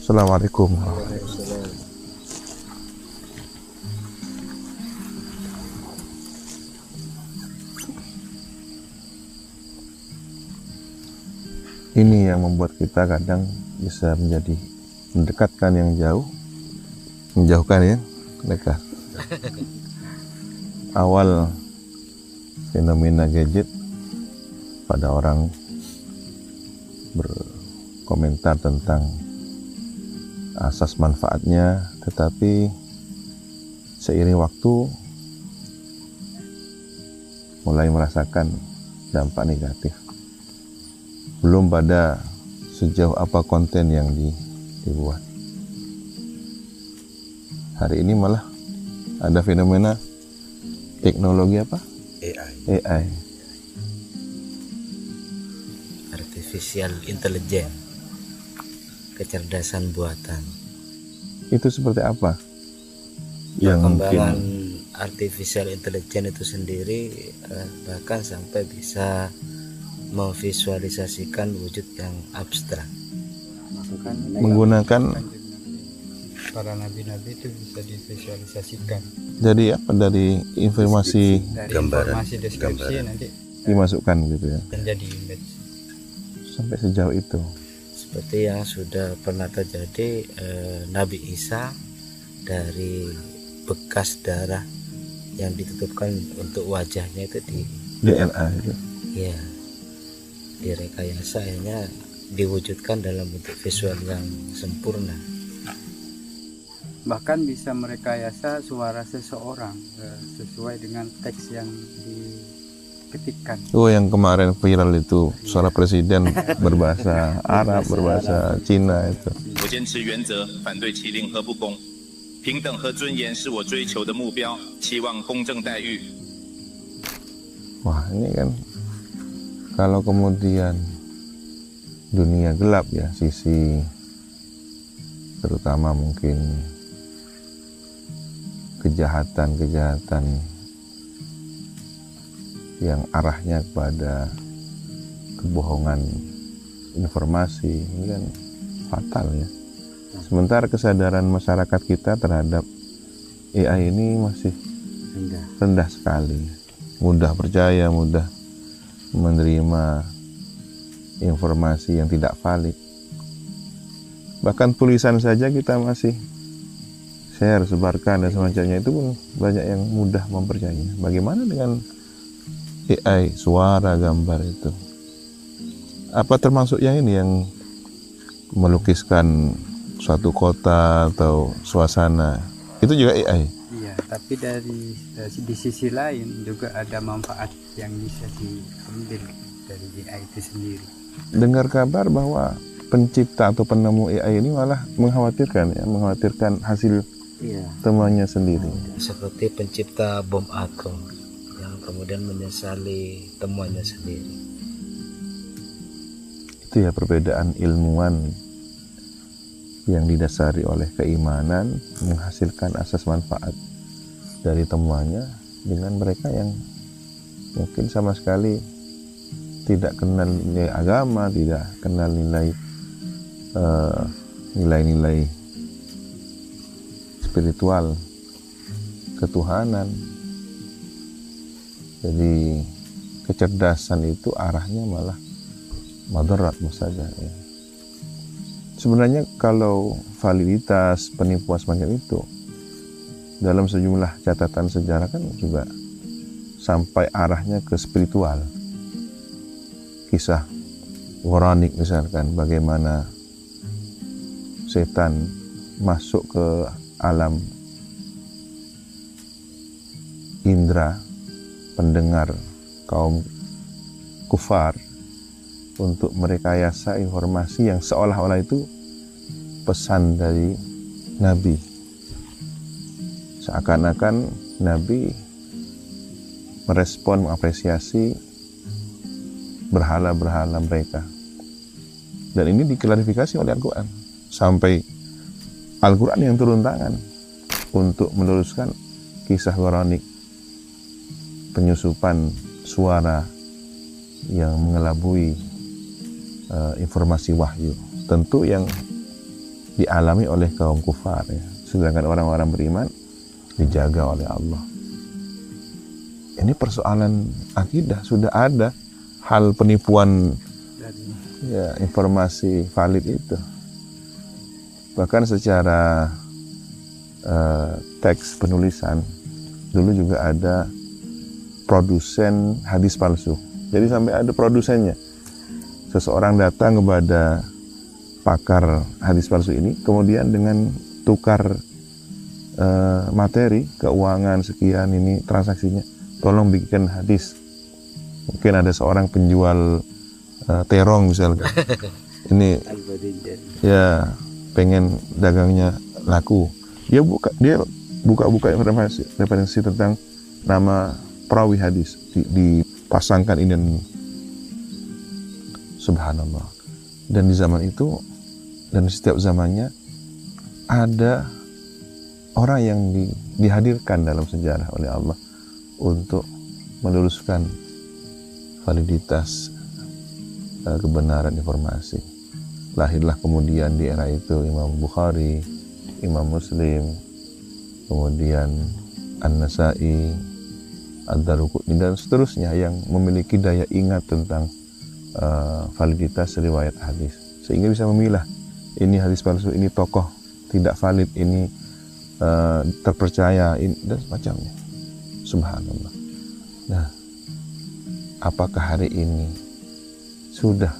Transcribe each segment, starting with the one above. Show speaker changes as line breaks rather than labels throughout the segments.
Assalamualaikum. Ini yang membuat kita kadang bisa menjadi mendekatkan yang jauh, menjauhkan yang dekat. Awal fenomena gadget pada orang berkomentar tentang asas manfaatnya, tetapi seiring waktu mulai merasakan dampak negatif. Belum pada sejauh apa konten yang dibuat. Hari ini malah ada fenomena teknologi apa? AI.
Artificial Intelligence, kecerdasan buatan.
Itu seperti apa?
Perkembangan Artificial Intelligence itu sendiri bahkan sampai bisa memvisualisasikan wujud yang abstrak.
Menggunakan
para nabi-nabi itu bisa divisualisasikan.
Jadi apa? Dari informasi
Dari informasi deskripsi nanti
dimasukkan gitu ya.
menjadi image.
Sampai sejauh itu.
Seperti yang sudah pernah terjadi, Nabi Isa dari bekas darah yang ditutupkan untuk wajahnya itu di
DNA itu.
ya direkayasa, akhirnya diwujudkan dalam bentuk visual yang sempurna.
Bahkan bisa merekayasa suara seseorang sesuai dengan teks yang diketikkan.
Oh, yang kemarin viral itu suara presiden berbahasa Arab, berbahasa Cina itu.
我坚持原则，反对欺凌和不公，平等和尊严是我追求的目标，期望公正待遇。
Wah, ini kan kalau kemudian dunia gelap ya, sisi terutama mungkin kejahatan-kejahatan yang arahnya kepada kebohongan informasi, ini kan fatal ya. Sementara kesadaran masyarakat kita terhadap AI ini masih rendah sekali, mudah percaya, mudah menerima informasi yang tidak valid. Bahkan tulisan saja kita masih share, sebarkan dan semacamnya, itu pun banyak yang mudah mempercayainya. Bagaimana dengan AI, suara, gambar itu? Apa termasuk yang ini yang melukiskan suatu kota atau suasana? Itu juga AI?
Iya, tapi di sisi lain juga ada manfaat yang bisa diambil dari AI itu sendiri.
Dengar kabar bahwa pencipta atau penemu AI ini malah mengkhawatirkan ya, mengkhawatirkan hasil temuannya sendiri.
Seperti pencipta bom atom yang kemudian menyesali temuannya sendiri.
Itu ya perbedaan ilmuwan yang didasari oleh keimanan menghasilkan asas manfaat dari temuannya, dengan mereka yang mungkin sama sekali tidak kenal nilai agama, tidak kenal nilai-nilai spiritual, ketuhanan. Jadi kecerdasan itu arahnya malah madarat saja ya. Sebenarnya kalau validitas penipuan semacam itu dalam sejumlah catatan sejarah kan juga sampai arahnya ke spiritual. Kisah Quranik misalkan, bagaimana setan masuk ke alam indera pendengar kaum kufar untuk merekayasa informasi yang seolah-olah itu pesan dari Nabi. Seakan-akan Nabi merespon, mengapresiasi berhala-berhala mereka. Dan ini diklarifikasi oleh Al-Quran. Sampai Al-Quran yang turun tangan untuk meluruskan kisah Quranik, penyusupan suara yang mengelabui informasi wahyu. Tentu yang dialami oleh kaum kufar ya. Sedangkan orang-orang beriman dijaga oleh Allah. Ini persoalan akidah, sudah ada hal penipuan ya, informasi valid itu. Bahkan secara teks penulisan dulu juga ada produsen hadis palsu. Jadi sampai ada produsennya. Seseorang datang kepada pakar hadis palsu ini, kemudian dengan tukar materi keuangan sekian ini transaksinya, tolong bikin hadis. Mungkin ada seorang penjual terong misalnya, ini ya pengen dagangnya laku, dia buka referensi tentang nama perawi hadis, dipasangkan ini dan subhanallah. Dan di zaman itu dan setiap zamannya ada orang yang dihadirkan dalam sejarah oleh Allah untuk meluluskan validitas kebenaran informasi. Lahirlah kemudian di era itu Imam Bukhari, Imam Muslim, kemudian An-Nasai, Ad-Daruqutni dan seterusnya yang memiliki daya ingat tentang validitas riwayat hadis, sehingga bisa memilah ini hadis palsu, ini tokoh tidak valid, ini terpercaya, ini, dan semacamnya. Subhanallah. Nah, apakah hari ini sudah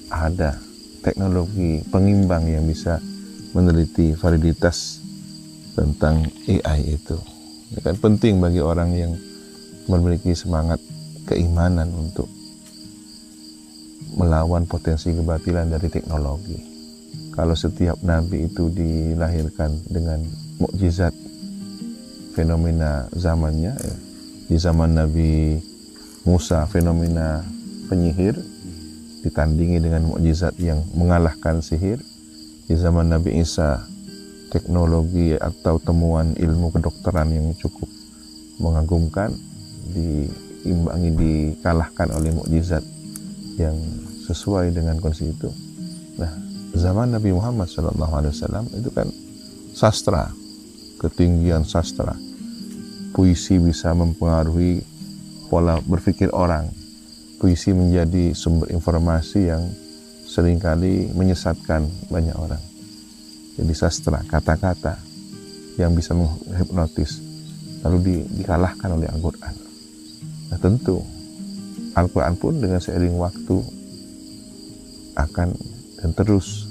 ada teknologi pengimbang yang bisa meneliti validitas tentang AI itu? Ya kan penting bagi orang yang memiliki semangat keimanan untuk melawan potensi kebatilan dari teknologi. Kalau setiap nabi itu dilahirkan dengan mukjizat fenomena zamannya, ya. Di zaman Nabi Musa fenomena penyihir ditandingi dengan mukjizat yang mengalahkan sihir. Di zaman Nabi Isa teknologi atau temuan ilmu kedokteran yang cukup mengagumkan diimbangi, dikalahkan oleh mukjizat yang sesuai dengan kondisi itu. Nah, zaman Nabi Muhammad SAW itu kan sastra, ketinggian sastra, puisi bisa mempengaruhi pola berpikir orang. Puisi menjadi sumber informasi yang seringkali menyesatkan banyak orang. Jadi sastra, kata-kata yang bisa menghipnotis, lalu dikalahkan oleh Al-Quran. Nah tentu Al-Quran pun dengan seiring waktu akan dan terus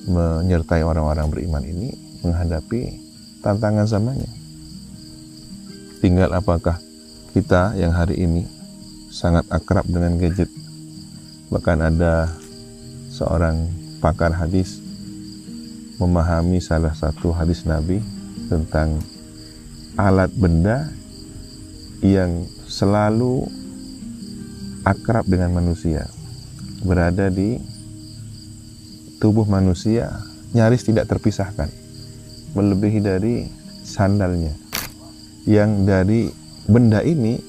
menyertai orang-orang beriman ini menghadapi tantangan zamannya. Tinggal apakah kita yang hari ini sangat akrab dengan gadget. Bahkan ada seorang pakar hadis memahami salah satu hadis Nabi tentang alat benda yang selalu akrab dengan manusia, berada di tubuh manusia, nyaris tidak terpisahkan, melebihi dari sandalnya, yang dari benda ini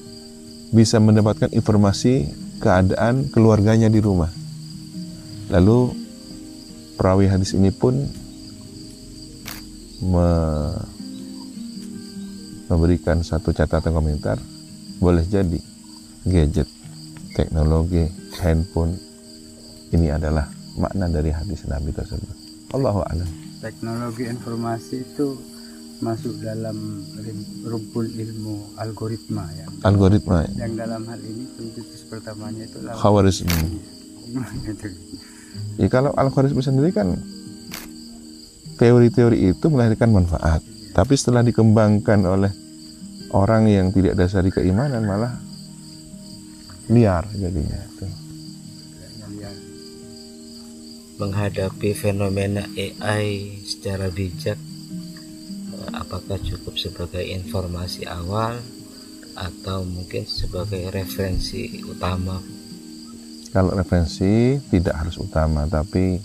bisa mendapatkan informasi keadaan keluarganya di rumah. Lalu perawi hadis ini pun memberikan satu catatan komentar, boleh jadi gadget, teknologi, handphone ini adalah makna dari hadis Nabi tersebut. Allahu a'lam.
Teknologi informasi itu masuk dalam rumpun ilmu algoritma ya.
Algoritma.
Yang dalam hal ini pencetus pertamanya itu
Khawarizmi. Ya, kalau algoritma sendiri kan teori-teori itu melahirkan manfaat, tapi setelah dikembangkan oleh orang yang tidak dasari keimanan malah liar jadinya.
Menghadapi fenomena AI secara bijak, apakah cukup sebagai informasi awal atau mungkin sebagai referensi utama?
Kalau referensi tidak harus utama, tapi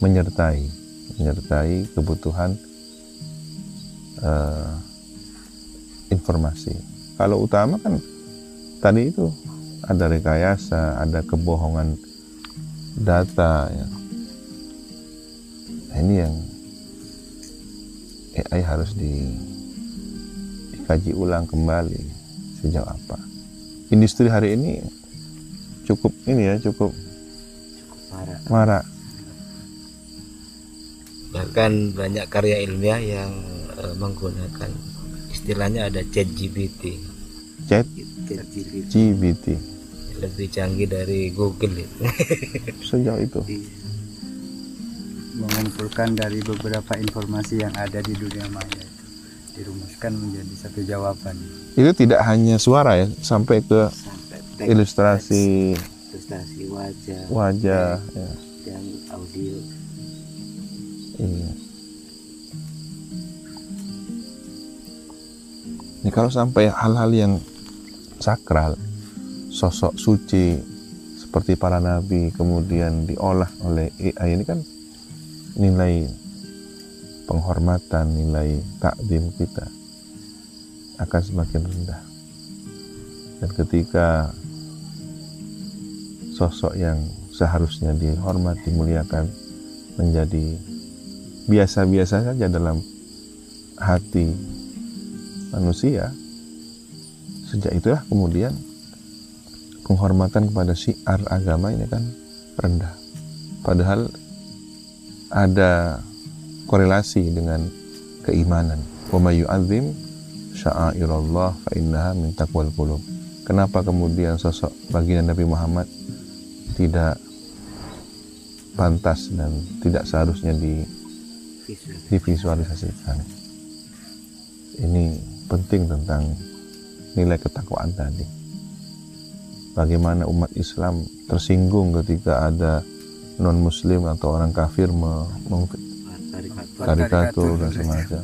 menyertai kebutuhan informasi. Kalau utama kan tadi itu ada rekayasa, ada kebohongan data ya. Ini yang AI harus dikaji ulang kembali sejauh apa. Industri hari ini cukup marak.
Bahkan banyak karya ilmiah yang menggunakan istilahnya ada ChatGPT.
GPT
Lebih canggih dari Google itu.
sejauh itu.
Mengumpulkan dari beberapa informasi yang ada di dunia maya itu dirumuskan menjadi satu jawaban.
Itu tidak hanya suara ya, sampai ke
Sampai
ilustrasi wajah ya.
dan audio.
Iya. Ini kalau sampai hal-hal yang sakral, sosok suci seperti para nabi kemudian diolah oleh AI, ini kan nilai penghormatan, nilai takdim kita akan semakin rendah. Dan ketika sosok yang seharusnya dihormat, dimuliakan menjadi biasa-biasa saja dalam hati manusia, sejak itulah kemudian penghormatan kepada syiar agama ini kan rendah. Padahal ada korelasi dengan keimanan. Wa may yu'azzim sya'airallah fa innaha min taqwal qulub. Kenapa kemudian sosok baginda Nabi Muhammad tidak pantas dan tidak seharusnya divisualisasikan? Ini penting tentang nilai ketakwaan tadi. Bagaimana umat Islam tersinggung ketika ada non-muslim atau orang kafir karikatur dan semacam.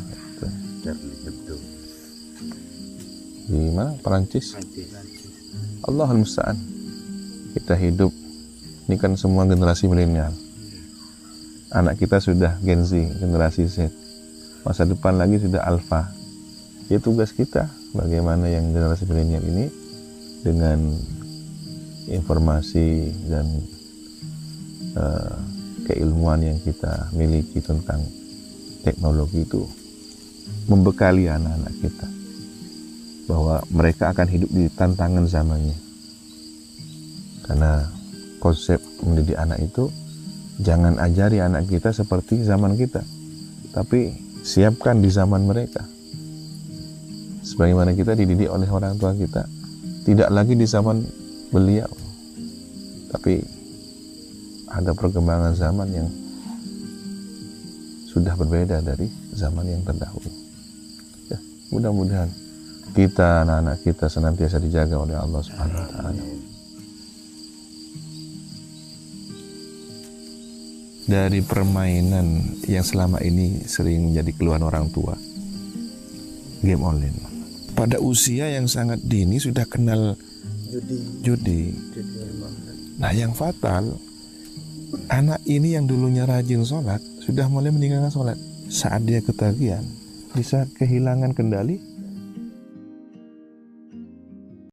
Di mana? Perancis. Allahul musta'an. Kita hidup ini kan semua generasi milenial. Anak kita sudah Gen Z, generasi Z. Masa depan lagi sudah Alpha. Ya tugas kita bagaimana yang generasi milenial ini dengan informasi dan keilmuan yang kita miliki tentang teknologi itu membekali anak-anak kita bahwa mereka akan hidup di tantangan zamannya. Karena konsep mendidik anak itu jangan ajari anak kita seperti zaman kita, tapi siapkan di zaman mereka. Sebagaimana kita dididik oleh orang tua kita, tidak lagi di zaman beliau, tapi ada perkembangan zaman yang sudah berbeda dari zaman yang terdahulu. Ya, mudah-mudahan kita, anak-anak kita senantiasa dijaga oleh Allah Subhanahu wa Ta'ala. Dari permainan yang selama ini sering menjadi keluhan orang tua, game online. Pada usia yang sangat dini sudah kenal judi. Nah, yang fatal, anak ini yang dulunya rajin sholat sudah mulai meninggalkan sholat. Saat dia ketagihan, bisa kehilangan kendali